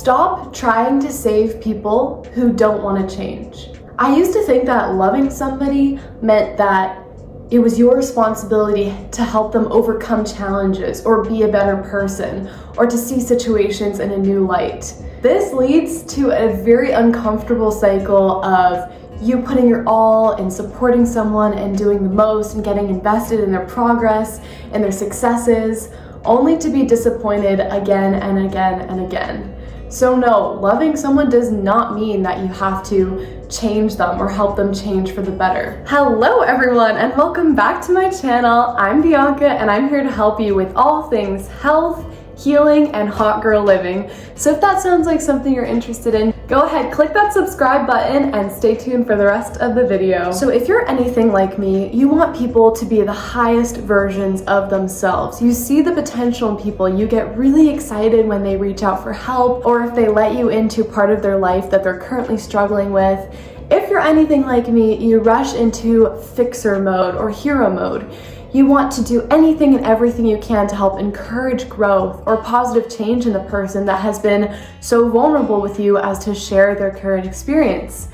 Stop trying to save people who don't want to change. I used to think that loving somebody meant that it was your responsibility to help them overcome challenges or be a better person or to see situations in a new light. This leads to a very uncomfortable cycle of you putting your all in supporting someone and doing the most and getting invested in their progress and their successes, only to be disappointed again and again and again. So no, loving someone does not mean that you have to change them or help them change for the better. Hello everyone and welcome back to my channel. I'm Bianca and I'm here to help you with all things health, healing, and hot girl living. So if that sounds like something you're interested in, go ahead, click that subscribe button and stay tuned for the rest of the video. So if you're anything like me, you want people to be the highest versions of themselves. You see the potential in people. You get really excited when they reach out for help or if they let you into part of their life that they're currently struggling with. If you're anything like me, you rush into fixer mode or hero mode. You want to do anything and everything you can to help encourage growth or positive change in the person that has been so vulnerable with you as to share their current experience.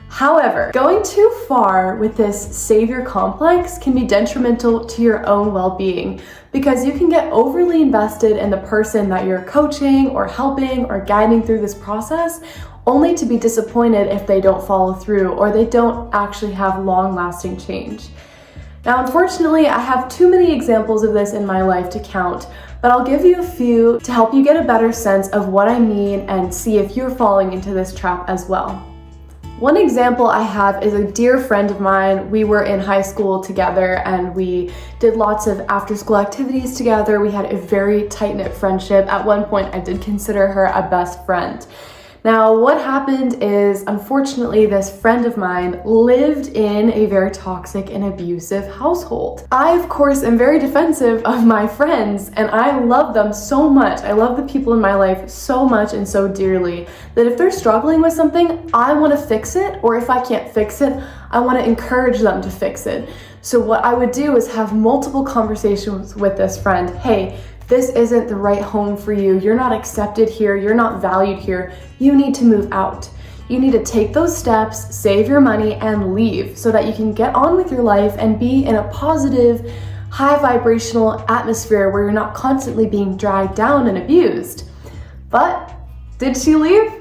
However, going too far with this savior complex can be detrimental to your own well-being because you can get overly invested in the person that you're coaching or helping or guiding through this process, only to be disappointed if they don't follow through or they don't actually have long-lasting change. Now, unfortunately, I have too many examples of this in my life to count, but I'll give you a few to help you get a better sense of what I mean and see if you're falling into this trap as well. One example I have is a dear friend of mine. We were in high school together and we did lots of after-school activities together. We had a very tight-knit friendship. At one point, I did consider her a best friend. Now, what happened is, unfortunately, this friend of mine lived in a very toxic and abusive household. I, of course, am very defensive of my friends, and I love them so much. I love the people in my life so much and so dearly that if they're struggling with something, I want to fix it, or if I can't fix it, I want to encourage them to fix it. So what I would do is have multiple conversations with this friend. Hey, this isn't the right home for you. You're not accepted here. You're not valued here. You need to move out. You need to take those steps, save your money, and leave so that you can get on with your life and be in a positive, high vibrational atmosphere where you're not constantly being dragged down and abused. But did she leave?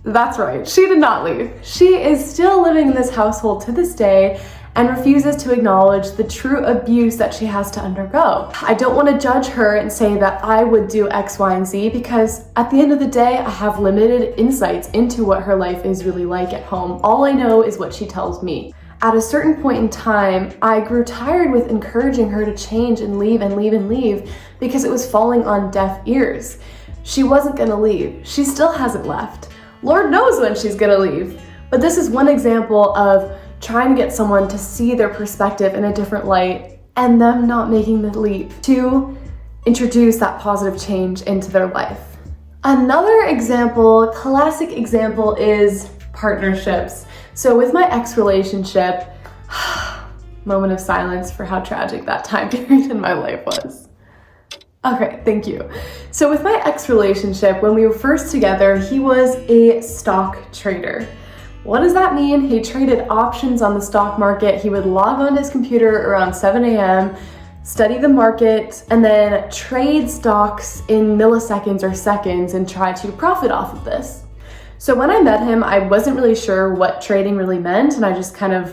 That's right. She did not leave. She is still living in this household to this day and refuses to acknowledge the true abuse that she has to undergo. I don't want to judge her and say that I would do X, Y, and Z because at the end of the day, I have limited insights into what her life is really like at home. All I know is what she tells me. At a certain point in time, I grew tired with encouraging her to change and leave and leave and leave because it was falling on deaf ears. She wasn't gonna leave. She still hasn't left. Lord knows when she's gonna leave. But this is one example of trying to get someone to see their perspective in a different light and them not making the leap to introduce that positive change into their life. Another example, classic example, is partnerships. So with my ex-relationship, moment of silence for how tragic that time period in my life was. Okay, thank you. So with my ex-relationship, when we were first together, he was a stock trader. What does that mean? He traded options on the stock market. He would log on his computer around 7 a.m., study the market, and then trade stocks in milliseconds or seconds and try to profit off of this. So when I met him, I wasn't really sure what trading really meant, and I just kind of,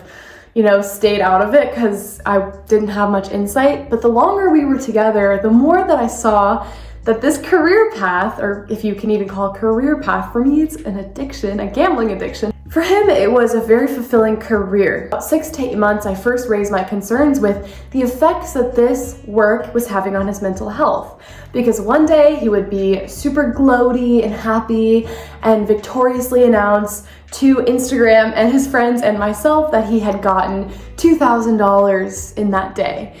stayed out of it because I didn't have much insight. But the longer we were together, the more that I saw that this career path, or if you can even call it a career path, for me it's an addiction, a gambling addiction. For him, it was a very fulfilling career. About 6 to 8 months, I first raised my concerns with the effects that this work was having on his mental health. Because one day he would be super gloaty and happy and victoriously announce to Instagram and his friends and myself that he had gotten $2,000 in that day.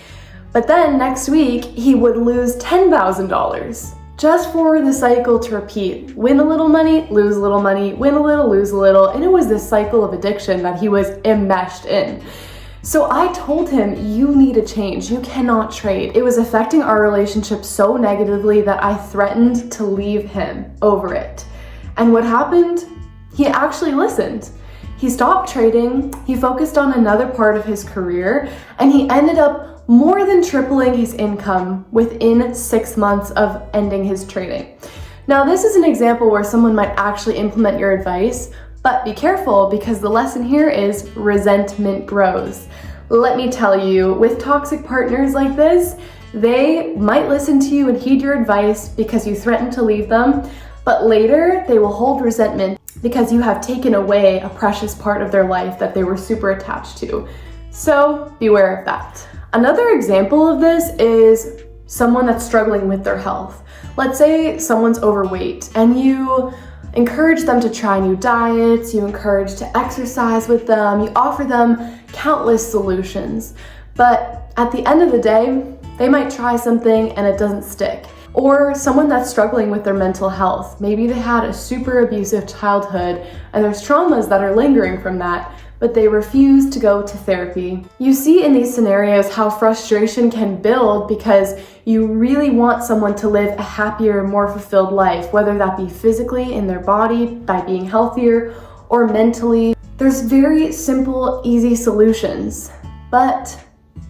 But then next week, he would lose $10,000 just for the cycle to repeat. Win a little money, lose a little money, win a little, lose a little. And it was this cycle of addiction that he was enmeshed in. So I told him, you need a change. You cannot trade. It was affecting our relationship so negatively that I threatened to leave him over it. And what happened? He actually listened. He stopped trading, he focused on another part of his career, and he ended up more than tripling his income within 6 months of ending his trading. Now, this is an example where someone might actually implement your advice, but be careful because the lesson here is resentment grows. Let me tell you, with toxic partners like this, they might listen to you and heed your advice because you threatened to leave them, but later they will hold resentment because you have taken away a precious part of their life that they were super attached to. So beware of that. Another example of this is someone that's struggling with their health. Let's say someone's overweight and you encourage them to try new diets, you encourage to exercise with them, you offer them countless solutions. But at the end of the day, they might try something and it doesn't stick. Or someone that's struggling with their mental health. Maybe they had a super abusive childhood and there's traumas that are lingering from that, but they refuse to go to therapy. You see in these scenarios how frustration can build because you really want someone to live a happier, more fulfilled life, whether that be physically in their body by being healthier or mentally. There's very simple, easy solutions, but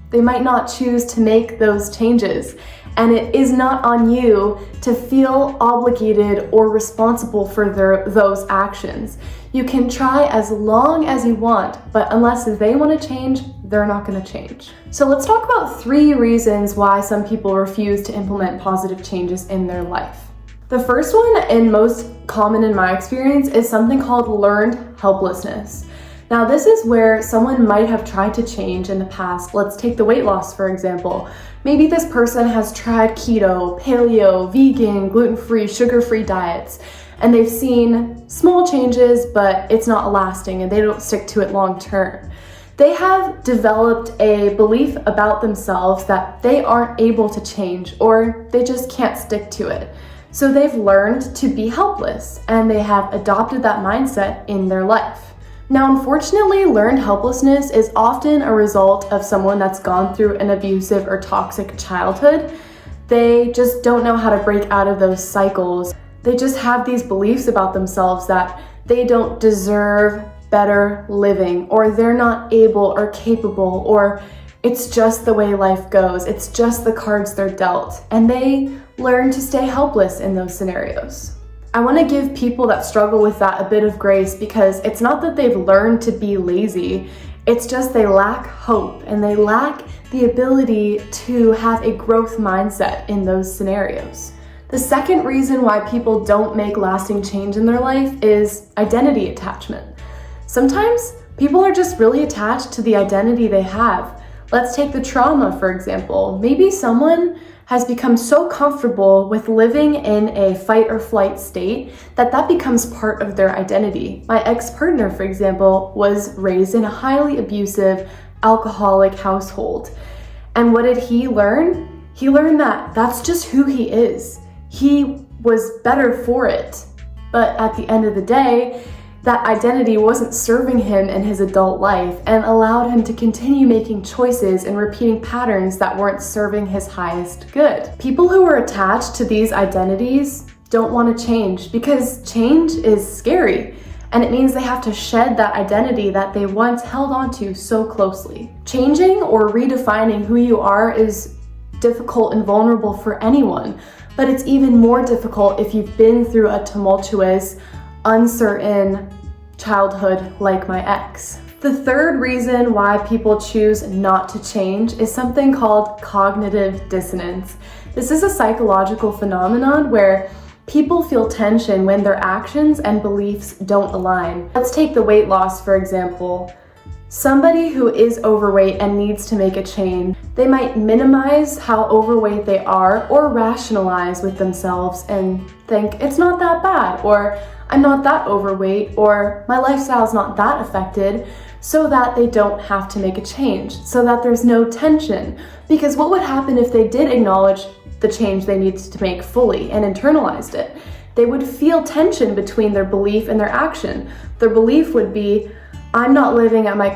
they might not choose to make those changes. And it is not on you to feel obligated or responsible for those actions. You can try as long as you want, but unless they want to change, they're not going to change. So let's talk about 3 reasons why some people refuse to implement positive changes in their life. The first one, and most common in my experience, is something called learned helplessness. Now, this is where someone might have tried to change in the past. Let's take the weight loss, for example. Maybe this person has tried keto, paleo, vegan, gluten-free, sugar-free diets, and they've seen small changes, but it's not lasting and they don't stick to it long term. They have developed a belief about themselves that they aren't able to change or they just can't stick to it. So they've learned to be helpless and they have adopted that mindset in their life. Now, unfortunately, learned helplessness is often a result of someone that's gone through an abusive or toxic childhood. They just don't know how to break out of those cycles. They just have these beliefs about themselves that they don't deserve better living, or they're not able or capable, or it's just the way life goes. It's just the cards they're dealt. And they learn to stay helpless in those scenarios. I want to give people that struggle with that a bit of grace because it's not that they've learned to be lazy, it's just they lack hope and they lack the ability to have a growth mindset in those scenarios. The second reason why people don't make lasting change in their life is identity attachment. Sometimes people are just really attached to the identity they have. Let's take the trauma, for example. Maybe someone has become so comfortable with living in a fight or flight state that that becomes part of their identity. My ex-partner, for example, was raised in a highly abusive, alcoholic household. And what did he learn? He learned that that's just who he is. He was better for it. But at the end of the day, that identity wasn't serving him in his adult life and allowed him to continue making choices and repeating patterns that weren't serving his highest good. People who are attached to these identities don't want to change because change is scary and it means they have to shed that identity that they once held onto so closely. Changing or redefining who you are is difficult and vulnerable for anyone, but it's even more difficult if you've been through a tumultuous, uncertain childhood like my ex. The third reason why people choose not to change is something called cognitive dissonance. This is a psychological phenomenon where people feel tension when their actions and beliefs don't align. Let's take the weight loss, for example. Somebody who is overweight and needs to make a change, they might minimize how overweight they are or rationalize with themselves and think it's not that bad, or I'm not that overweight, or my lifestyle's not that affected, so that they don't have to make a change, so that there's no tension. Because what would happen if they did acknowledge the change they needed to make fully and internalized it? They would feel tension between their belief and their action. Their belief would be, I'm not living at my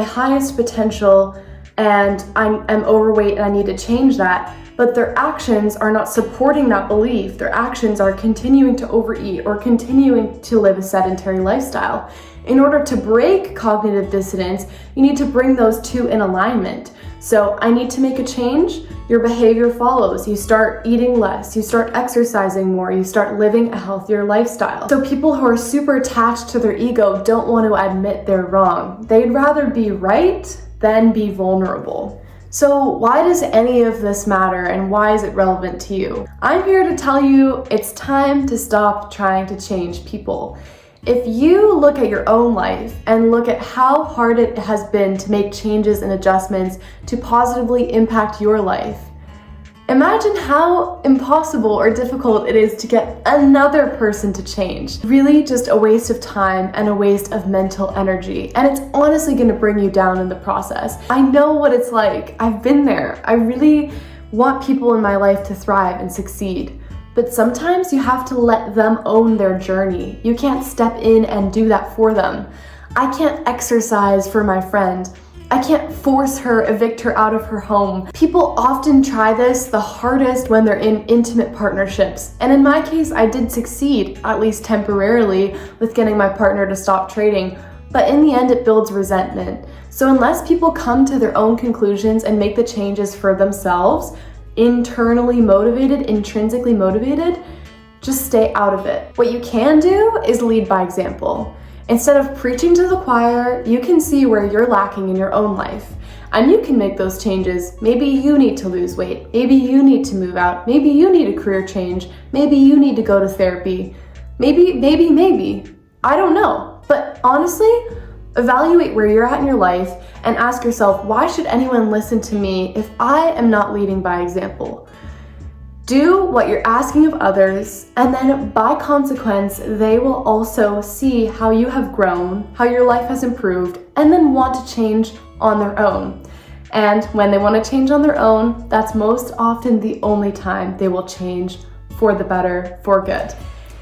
highest potential and I'm overweight and I need to change that. but their actions are not supporting that belief. Their actions are continuing to overeat or continuing to live a sedentary lifestyle. In order to break cognitive dissonance, you need to bring those two in alignment. So I need to make a change, your behavior follows. You start eating less, you start exercising more, you start living a healthier lifestyle. So people who are super attached to their ego don't want to admit they're wrong. They'd rather be right than be vulnerable. So why does any of this matter and why is it relevant to you? I'm here to tell you it's time to stop trying to change people. If you look at your own life and look at how hard it has been to make changes and adjustments to positively impact your life, imagine how impossible or difficult it is to get another person to change. Really just a waste of time and a waste of mental energy. And it's honestly going to bring you down in the process. I know what it's like. I've been there. I really want people in my life to thrive and succeed. But sometimes you have to let them own their journey. You can't step in and do that for them. I can't exercise for my friend. I can't force her, evict her out of her home. People often try this the hardest when they're in intimate partnerships. And in my case, I did succeed, at least temporarily, with getting my partner to stop trading. But in the end, it builds resentment. So unless people come to their own conclusions and make the changes for themselves, internally motivated, intrinsically motivated, just stay out of it. What you can do is lead by example. Instead of preaching to the choir, you can see where you're lacking in your own life. And you can make those changes. Maybe you need to lose weight. Maybe you need to move out. Maybe you need a career change. Maybe you need to go to therapy. Maybe. I don't know. But honestly, evaluate where you're at in your life and ask yourself, why should anyone listen to me if I am not leading by example? Do what you're asking of others, and then by consequence, they will also see how you have grown, how your life has improved, and then want to change on their own. And when they want to change on their own, that's most often the only time they will change for the better, for good.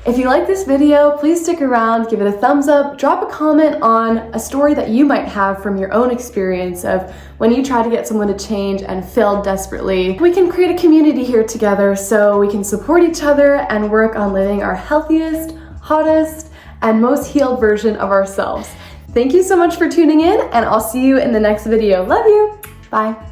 If you like this video, please stick around, give it a thumbs up, drop a comment on a story that you might have from your own experience of when you try to get someone to change and failed desperately. We can create a community here together so we can support each other and work on living our healthiest, hottest, and most healed version of ourselves. Thank you so much for tuning in, and I'll see you in the next video. Love you. Bye.